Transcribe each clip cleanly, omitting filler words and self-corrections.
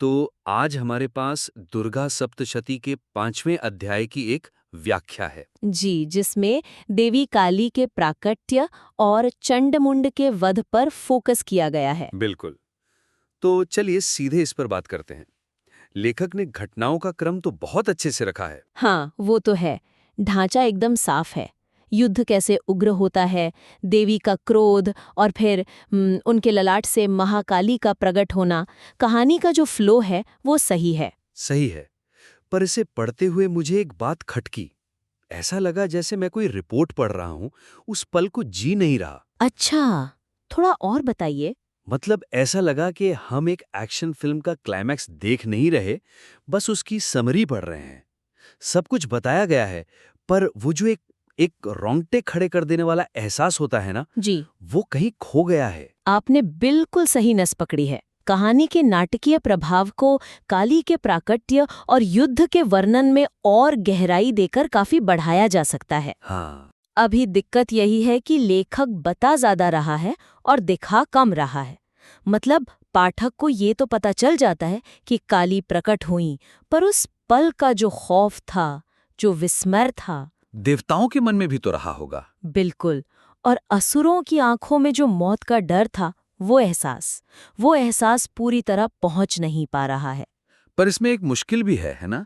तो आज हमारे पास दुर्गा सप्तशती के 5वें अध्याय की एक व्याख्या है। जी, जिसमें देवी काली के प्राकट्य और चंडमुंड के वध पर फोकस किया गया है। बिल्कुल। तो चलिए सीधे इस पर बात करते हैं। लेखक ने घटनाओं का क्रम तो बहुत अच्छे से रखा है। हाँ, वो तो है। ढांचा एकदम साफ है। युद्ध कैसे उग्र होता है, देवी का क्रोध और फिर उनके ललाट से महाकाली का प्रकट होना, कहानी का जो फ्लो है वो सही है। सही है, पर इसे पढ़ते हुए मुझे एक बात खटकी। ऐसा लगा जैसे मैं कोई रिपोर्ट पढ़ रहा हूं, उस पल को जी नहीं रहा। अच्छा, थोड़ा और बताइए। मतलब ऐसा लगा कि हम एक एक्शन फिल्म का क्लाइमैक्स देख नहीं रहे, बस उसकी समरी पढ़ रहे हैं। सब कुछ बताया गया है, पर वो जो एक रोंगटे खड़े कर देने वाला एहसास होता है ना, जी, वो कहीं खो गया है। आपने बिल्कुल सही नस पकड़ी है। कहानी के नाटकीय प्रभाव को काली के प्राकट्य और युद्ध के वर्णन में और गहराई देकर काफी बढ़ाया जा सकता है। हाँ, अभी दिक्कत यही है कि लेखक बता ज्यादा रहा है और दिखा कम रहा है। मतलब पाठक को ये तो पता चल जाता है कि काली प्रकट हुई, पर उस पल का जो खौफ था, जो विस्मय था, देवताओं के मन में भी तो रहा होगा। बिल्कुल, और असुरों की आंखों में जो मौत का डर था, वो एहसास पूरी तरह पहुंच नहीं पा रहा है। पर इसमें एक मुश्किल भी है ना?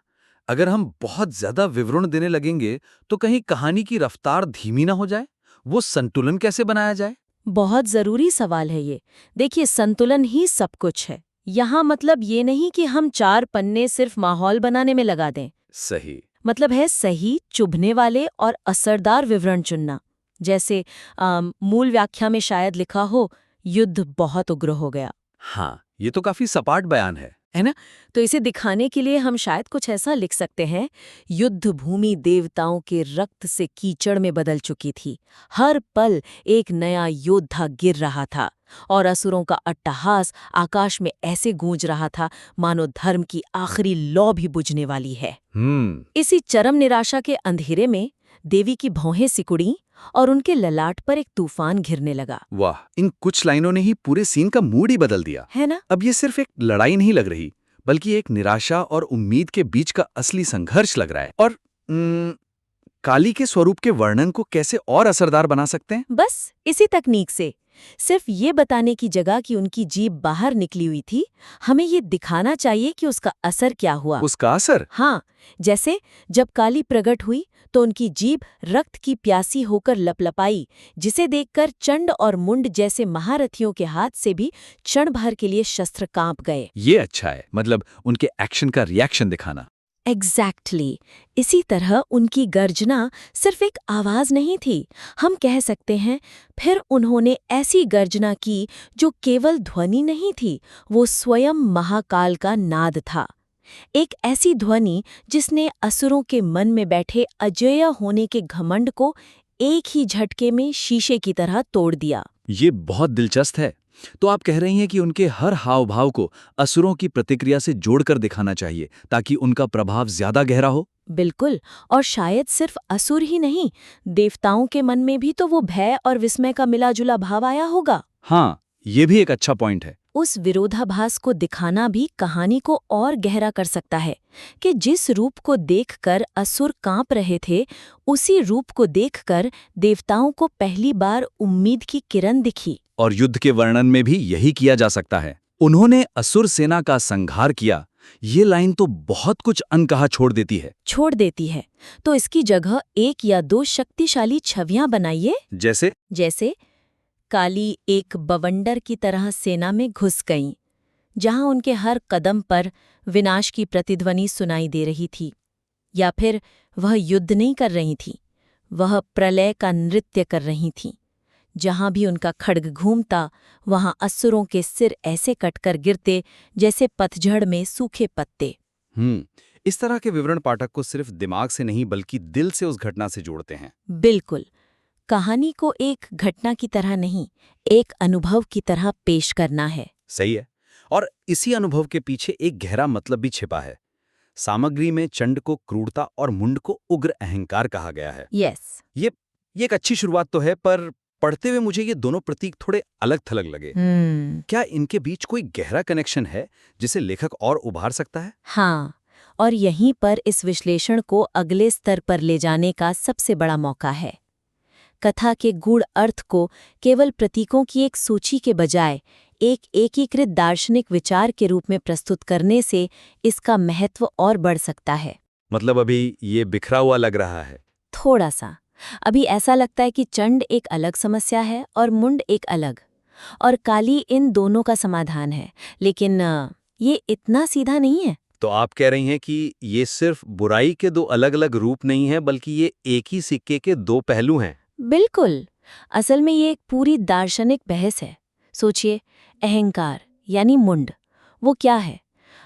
अगर हम बहुत ज्यादा विवरण देने लगेंगे, तो कहीं कहानी की रफ्तार धीमी ना हो जाए? वो संतुलन कैसे बनाया जाए? बहुत जरूरी सवाल है ये। देखिए, संतुलन ही सब कुछ है। यहाँ मतलब ये नहीं कि हम 4 पन्ने सिर्फ माहौल बनाने में लगा दें। सही। मतलब है सही, चुभने वाले और असरदार विवरण चुनना। जैसे मूल व्याख्या में शायद लिखा हो, युद्ध बहुत उग्र हो गया, हाँ, ये तो काफी सपाट बयान है ना? तो इसे दिखाने के लिए हम शायद कुछ ऐसा लिख सकते हैं, युद्ध भूमि देवताओं के रक्त से कीचड़ में बदल चुकी थी। हर पल एक नया योद्धा गिर रहा था और असुरों का अट्टहास आकाश में ऐसे गूंज रहा था मानो धर्म की आखिरी लौ भी बुझने वाली है। है। इसी चरम निराशा के अंधेरे में देवी की भौहें सिकुड़ी और उनके ललाट पर एक तूफान घिरने लगा। वाह, इन कुछ लाइनों ने ही पूरे सीन का मूड ही बदल दिया। है ना? अब ये सिर्फ एक लड़ाई नहीं लग रही, बल्कि एक निराशा और उम्मीद के बीच का असली संघर्ष लग रहा है। और काली के स्वरूप के वर्णन को कैसे और असरदार बना सकते हैं? बस इसी तकनीक से, सिर्फ ये बताने की जगह कि उनकी जीभ बाहर निकली हुई थी, हमें ये दिखाना चाहिए कि उसका असर क्या हुआ। उसका असर? हाँ, जैसे जब काली प्रकट हुई तो उनकी जीभ रक्त की प्यासी होकर लपलपाई, जिसे देखकर चंड और मुंड जैसे महारथियों के हाथ से भी क्षण भर के लिए शस्त्र कांप गए। ये अच्छा है, मतलब उनके एक्शन का रिएक्शन दिखाना। एग्जैक्टली इसी तरह उनकी गर्जना सिर्फ एक आवाज नहीं थी, हम कह सकते हैं फिर उन्होंने ऐसी गर्जना की जो केवल ध्वनि नहीं थी, वो स्वयं महाकाल का नाद था। एक ऐसी ध्वनि जिसने असुरों के मन में बैठे अजेय होने के घमंड को एक ही झटके में शीशे की तरह तोड़ दिया। ये बहुत दिलचस्प है। तो आप कह रही हैं कि उनके हर हाव भाव को असुरों की प्रतिक्रिया से जोड़कर दिखाना चाहिए, ताकि उनका प्रभाव ज्यादा गहरा हो। बिल्कुल, और शायद सिर्फ असुर ही नहीं, देवताओं के मन में भी तो वो भय और विस्मय का मिला-जुला भाव आया होगा। हाँ, ये भी एक अच्छा पॉइंट है। उस विरोधाभास को दिखाना भी कहानी को और गहरा कर सकता है कि जिस रूप को देखकर असुर कांप रहे थे, उसी रूप को देखकर देवताओं को पहली बार उम्मीद की किरण दिखी। और युद्ध के वर्णन में भी यही किया जा सकता है। उन्होंने असुर सेना का संहार किया। ये लाइन तो बहुत कुछ अनकहा छोड़ देती है। तो इसकी जगह 1 या 2 शक्तिशाली छवियां बनाइए। जैसे काली एक बवंडर की तरह सेना में घुस गईं, जहां उनके हर कदम पर विनाश की प्रतिध्वनि सुनाई दे रही थी। या फिर वह युद्ध नहीं कर रही थी, वह प्रलय का नृत्य कर रही थीं। जहां भी उनका खड्ग घूमता, वहां असुरों के सिर ऐसे कटकर गिरते जैसे पतझड़ में सूखे पत्ते। इस तरह के विवरण पाठक को सिर्फ दिमाग से नहीं, बल्कि दिल से उस घटना से जोड़ते हैं। बिल्कुल, कहानी को एक घटना की तरह नहीं, एक अनुभव की तरह पेश करना है। सही है। और इसी अनुभव के पीछे एक गहरा मतलब भी छिपा है। सामग्री में चंड को क्रूरता और मुंड को उग्र अहंकार कहा गया है। यस। ये एक अच्छी शुरुआत तो है, पर पढ़ते हुए मुझे ये दोनों प्रतीक थोड़े अलग थलग लगे। क्या इनके बीच कोई गहरा कनेक्शन है जिसे लेखक और उभार सकता है? हाँ, और यहीं पर इस विश्लेषण को अगले स्तर पर ले जाने का सबसे बड़ा मौका है। कथा के गूढ़ अर्थ को केवल प्रतीकों की एक सूची के बजाय एक एकीकृत दार्शनिक विचार के रूप में प्रस्तुत करने से इसका महत्व और बढ़ सकता है। मतलब अभी ये बिखरा हुआ लग रहा है। थोड़ा सा अभी ऐसा लगता है कि चंड एक अलग समस्या है और मुंड एक अलग, और काली इन दोनों का समाधान है, लेकिन ये इतना सीधा नहीं है। तो आप कह रही हैं कि ये सिर्फ बुराई के दो अलग-अलग रूप नहीं है, बल्कि ये एक ही सिक्के के दो पहलू हैं। बिल्कुल। असल में ये एक पूरी दार्शनिक बहस है। सोचिए, अहंकार यानी मुंड, वो क्या है?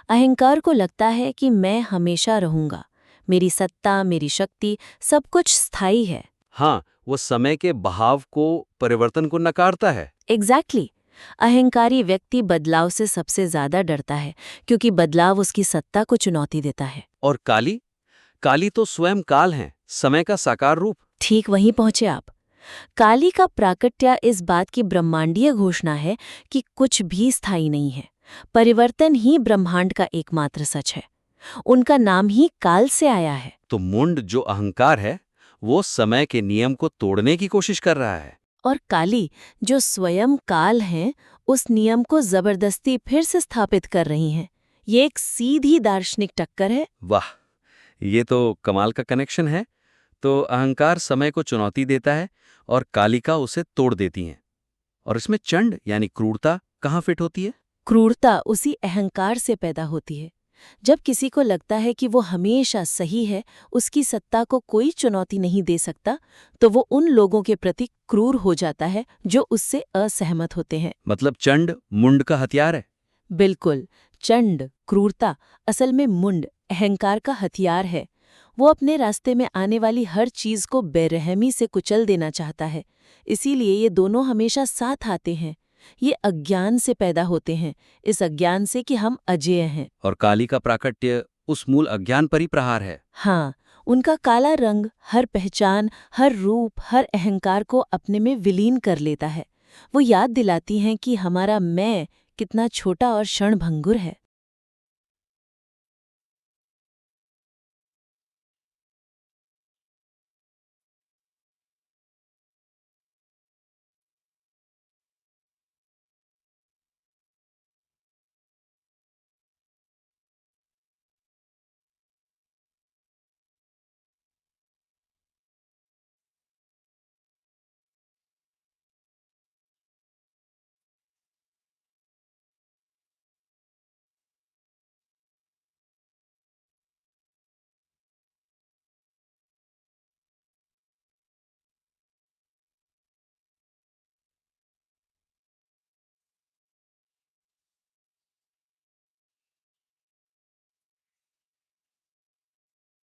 अहंकार को लगता है कि मैं हमेशा रहूंगा, मेरी सत्ता, मेरी शक्ति, सब कुछ स्थायी है। हाँ, वो समय के बहाव को, परिवर्तन को नकारता है। एग्जैक्टली। अहंकारी व्यक्ति बदलाव से सबसे ज्यादा डरता है, क्योंकि बदलाव उसकी सत्ता को चुनौती देता है। और काली? काली तो स्वयं काल है, समय का साकार रूप। ठीक वहीं पहुंचे आप। काली का प्राकट्य इस बात की ब्रह्मांडीय घोषणा है कि कुछ भी स्थायी नहीं है, परिवर्तन ही ब्रह्मांड का एकमात्र सच है। उनका नाम ही काल से आया है। तो मुंड जो अहंकार है, वो समय के नियम को तोड़ने की कोशिश कर रहा है। और काली जो स्वयं काल हैं, उस नियम को जबरदस्ती फिर से स्थापित कर रही हैं। ये एक सीधी दार्शनिक टक्कर है। वाह, ये तो कमाल का कनेक्शन है। तो अहंकार समय को चुनौती देता है और कालिका उसे तोड़ देती हैं। और इसमें चंड यानी क्रूरता कहाँ फिट होती है? क्रूरता उसी अहंकार से पैदा होती है। जब किसी को लगता है कि वो हमेशा सही है, उसकी सत्ता को कोई चुनौती नहीं दे सकता, तो वो उन लोगों के प्रति क्रूर हो जाता है जो उससे असहमत होते हैं। मतलब चंड मुंड का हथियार है। बिल्कुल। चंड, क्रूरता, असल में मुंड, अहंकार का हथियार है। वो अपने रास्ते में आने वाली हर चीज को बेरहमी से कुचल देना चाहता है। इसीलिए ये दोनों हमेशा साथ आते हैं। ये अज्ञान से पैदा होते हैं, इस अज्ञान से कि हम अजेय हैं। और काली का प्राकट्य उस मूल अज्ञान पर ही प्रहार है। हाँ, उनका काला रंग हर पहचान, हर रूप, हर अहंकार को अपने में विलीन कर लेता है। वो याद दिलाती हैं कि हमारा मैं कितना छोटा और क्षणभंगुर है।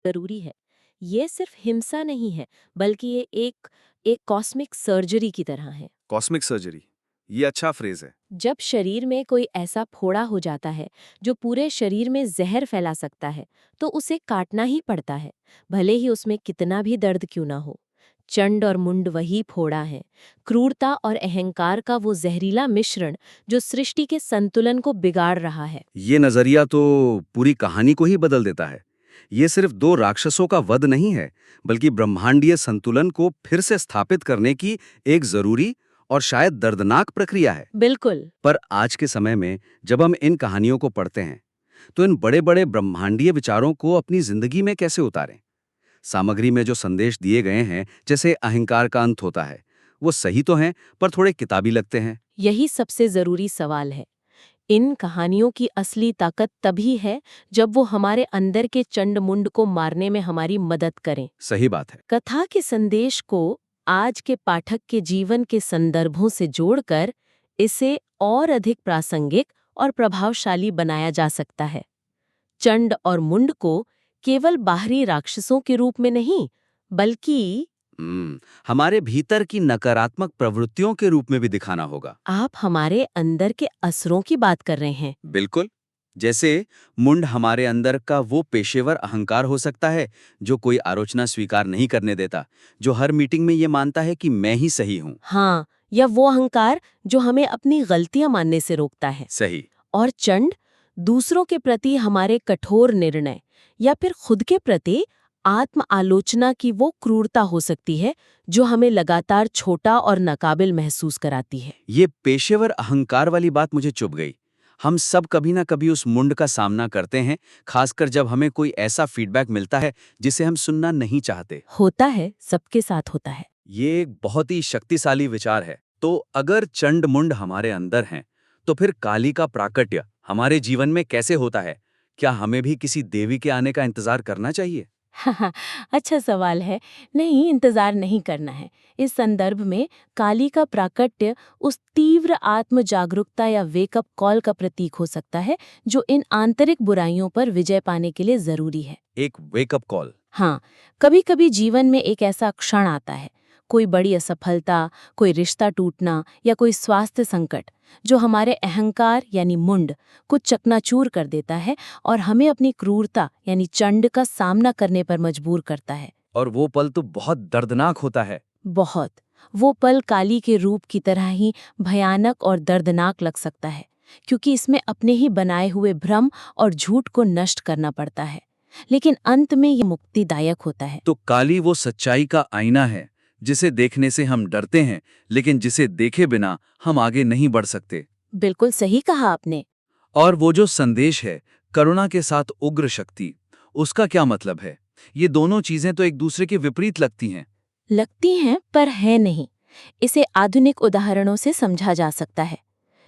जरूरी है। ये सिर्फ हिंसा नहीं है, बल्कि ये एक कॉस्मिक सर्जरी की तरह है। कॉस्मिक सर्जरी, ये अच्छा फ्रेज है। जब शरीर में कोई ऐसा फोड़ा हो जाता है जो पूरे शरीर में जहर फैला सकता है, तो उसे काटना ही पड़ता है, भले ही उसमें कितना भी दर्द क्यों ना हो। चंड और मुंड वही फोड़ा है, क्रूरता और अहंकार का वो जहरीला मिश्रण जो सृष्टि के संतुलन को बिगाड़ रहा है। ये नजरिया तो पूरी कहानी को ही बदल देता है। ये सिर्फ दो राक्षसों का वध नहीं है, बल्कि ब्रह्मांडीय संतुलन को फिर से स्थापित करने की एक जरूरी और शायद दर्दनाक प्रक्रिया है। बिल्कुल। पर आज के समय में जब हम इन कहानियों को पढ़ते हैं, तो इन बड़े-बड़े ब्रह्मांडीय विचारों को अपनी जिंदगी में कैसे उतारें? सामग्री में जो संदेश दिए गए हैं, जैसे अहंकार का अंत होता है, वो सही तो हैं, पर थोड़े किताबी लगते हैं। यही सबसे जरूरी सवाल है। इन कहानियों की असली ताकत तभी है जब वो हमारे अंदर के चंड मुंड को मारने में हमारी मदद करें। सही बात है। कथा के संदेश को आज के पाठक के जीवन के संदर्भों से जोड़कर इसे और अधिक प्रासंगिक और प्रभावशाली बनाया जा सकता है। चंड और मुंड को केवल बाहरी राक्षसों के रूप में नहीं, बल्कि हमारे भीतर की नकारात्मक प्रवृत्तियों के रूप में भी दिखाना होगा। आप हमारे अंदर के असरों की बात कर रहे हैं। बिल्कुल। जैसे मुंड हमारे अंदर का वो पेशेवर अहंकार हो सकता है जो कोई आलोचना स्वीकार नहीं करने देता, जो हर मीटिंग में ये मानता है कि मैं ही सही हूँ। हाँ, या वो अहंकार जो हमें अपनी गलतियां मानने से रोकता है। सही। और चंड दूसरों के प्रति हमारे कठोर निर्णय या फिर खुद के प्रति आत्म आलोचना की वो क्रूरता हो सकती है जो हमें लगातार छोटा और नाकाबिल महसूस कराती है। ये पेशेवर अहंकार वाली बात मुझे चुभ गई। हम सब कभी ना कभी उस मुंड का सामना करते हैं, खासकर जब हमें कोई ऐसा फीडबैक मिलता है जिसे हम सुनना नहीं चाहते। होता है, सबके साथ होता है। ये एक बहुत ही शक्तिशाली विचार है। तो अगर चंड मुंड हमारे अंदर हैं, तो फिर काली का प्राकट्य हमारे जीवन में कैसे होता है? क्या हमें भी किसी देवी के आने का इंतजार करना चाहिए? अच्छा सवाल है। नहीं, इंतजार नहीं करना है। इस संदर्भ में काली का प्राकट्य उस तीव्र आत्म जागरूकता या वेकअप कॉल का प्रतीक हो सकता है जो इन आंतरिक बुराइयों पर विजय पाने के लिए जरूरी है। एक वेकअप कॉल। हाँ, कभी कभी जीवन में एक ऐसा क्षण आता है, कोई बड़ी असफलता, कोई रिश्ता टूटना या कोई स्वास्थ्य संकट, जो हमारे अहंकार यानी मुंड को चकनाचूर कर देता है और हमें अपनी क्रूरता यानी चंड का सामना करने पर मजबूर करता है। और वो पल तो बहुत दर्दनाक होता है। बहुत। वो पल काली के रूप की तरह ही भयानक और दर्दनाक लग सकता है, क्योंकि इसमें अपने ही बनाए हुए भ्रम और झूठ को नष्ट करना पड़ता है, लेकिन अंत में ये मुक्तिदायक होता है। तो काली वो सच्चाई का आईना है जिसे देखने से हम डरते हैं, लेकिन जिसे देखे बिना हम आगे नहीं बढ़ सकते। बिल्कुल सही कहा आपने। और वो जो संदेश है, करुणा के साथ उग्र शक्ति, उसका क्या मतलब है? ये दोनों चीजें तो एक दूसरे के विपरीत लगती हैं। लगती हैं पर है नहीं। इसे आधुनिक उदाहरणों से समझा जा सकता है।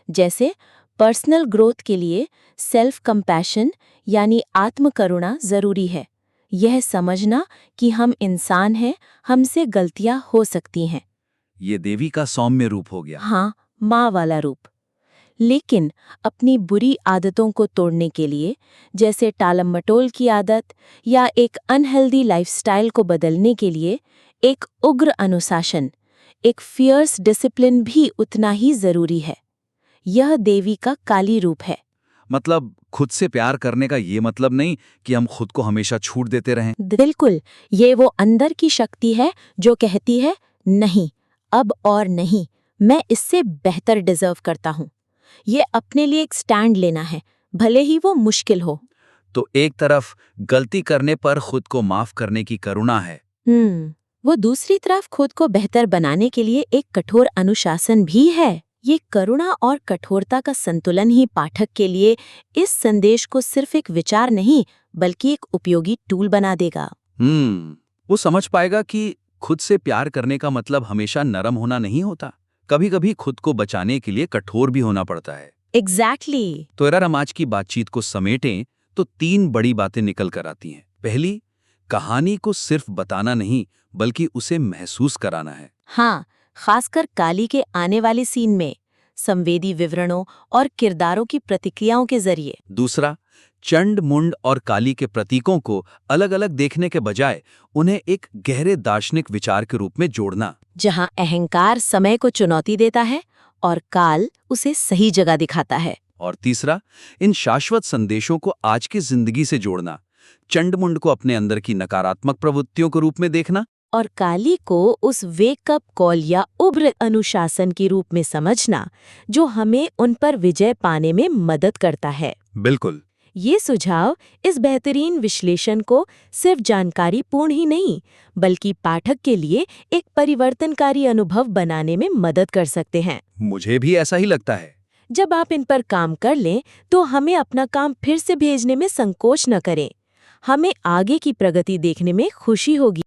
जैसे पर्सनल ग्रोथ के लिए सेल्फ कंपैशन यानी आत्मकरुणा जरूरी है। यह समझना कि हम इंसान हैं, हमसे गलतियां हो सकती हैं। ये देवी का सौम्य रूप हो गया। हाँ, माँ वाला रूप। लेकिन अपनी बुरी आदतों को तोड़ने के लिए, जैसे टालम मटोल की आदत या एक अनहेल्दी लाइफस्टाइल को बदलने के लिए, एक उग्र अनुशासन, एक फियर्स डिसिप्लिन भी उतना ही जरूरी है। यह देवी का काली रूप है। मतलब खुद से प्यार करने का ये मतलब नहीं कि हम खुद को हमेशा छूट देते रहें। बिल्कुल, ये वो अंदर की शक्ति है जो कहती है, नहीं, अब और नहीं, मैं इससे बेहतर डिजर्व करता हूँ। ये अपने लिए एक स्टैंड लेना है, भले ही वो मुश्किल हो। तो एक तरफ गलती करने पर खुद को माफ करने की करुणा है, वो दूसरी तरफ खुद को बेहतर बनाने के लिए एक कठोर अनुशासन भी है। ये करुणा और कठोरता का संतुलन ही पाठक के लिए इस संदेश को सिर्फ एक विचार नहीं, बल्कि एक उपयोगी टूल बना देगा। वो समझ पाएगा कि खुद से प्यार करने का मतलब हमेशा नरम होना नहीं होता। कभी कभी खुद को बचाने के लिए कठोर भी होना पड़ता है। एग्जैक्टली। तो यार, हम आज की बातचीत को समेटें तो 3 बड़ी बातें निकल कर आती हैं। पहली, कहानी को सिर्फ बताना नहीं, बल्कि उसे महसूस कराना है। हाँ, खासकर काली के आने वाले सीन में संवेदी विवरणों और किरदारों की प्रतिक्रियाओं के जरिए। दूसरा, चंड मुंड और काली के प्रतीकों को अलग अलग देखने के बजाय उन्हें एक गहरे दार्शनिक विचार के रूप में जोड़ना, जहां अहंकार समय को चुनौती देता है और काल उसे सही जगह दिखाता है। और तीसरा, इन शाश्वत संदेशों को आज की जिंदगी से जोड़ना, चंड मुंड को अपने अंदर की नकारात्मक प्रवृत्तियों के रूप में देखना और काली को उस वेकअप कॉल या उग्र अनुशासन के रूप में समझना, जो हमें उन पर विजय पाने में मदद करता है। बिल्कुल। ये सुझाव इस बेहतरीन विश्लेषण को सिर्फ जानकारी पूर्ण ही नहीं, बल्कि पाठक के लिए एक परिवर्तनकारी अनुभव बनाने में मदद कर सकते हैं। मुझे भी ऐसा ही लगता है। जब आप इन पर काम कर लें, तो हमें अपना काम फिर से भेजने में संकोच न करें। हमें आगे की प्रगति देखने में खुशी होगी।